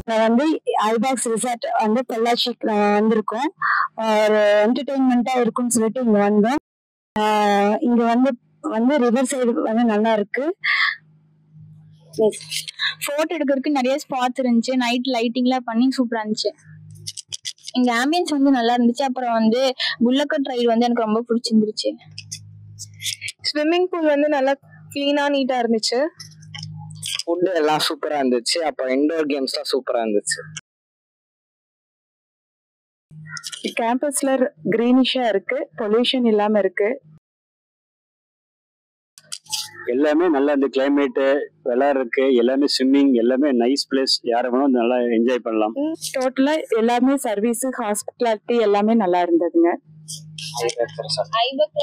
நான் வந்து ஐபாக்ஸ் ரிசார்ட் வந்து பொள்ளாச்சிக்கு வந்திருக்கோம். ஒரு என்டர்டெயின்மெண்டா இருக்கும்னு சொல்லிட்டு இங்க வந்தோம். இங்க வந்து வந்து ரிவர் சைடு வந்து நல்லா இருக்கு. போட்டோ எடுக்கிறதுக்கு நிறைய ஸ்பாட்ஸ் இருந்துச்சு. நைட் லைட்டிங்லாம் பண்ணி சூப்பரா இருந்துச்சு. இங்க ஆம்பியன்ஸ் வந்து நல்லா இருந்துச்சு. அப்புறம் வந்து புல்லக்கட் ரைடு வந்து எனக்கு ரொம்ப பிடிச்சிருந்துச்சு. ஸ்விம்மிங் பூல் வந்து நல்லா கிளீனா நீட்டா இருந்துச்சு. ஃபுட் எல்லாம் சூப்பரா இருந்துச்சு. அப்புறம் இன்டோர் கேம்ஸ்லாம் சூப்பரா இருந்துச்சு. கேம்பஸ்ல கிரீனிஷா இருக்கு, பொல்யூஷன் இல்லாம இருக்கு. எல்லாமே நல்லா இந்த கிளைமேட்டு விளையாடுறதுக்கு எல்லாமே ஸ்விம்மிங் எல்லாமே நைஸ் பிளேஸ். யாரை வேணும் நல்லா என்ஜாய் பண்ணலாம். டோட்டலா எல்லாமே சர்வீஸ், ஹாஸ்பிட்டாலிட்டி எல்லாமே நல்லா இருந்ததுங்க. ஐபேக்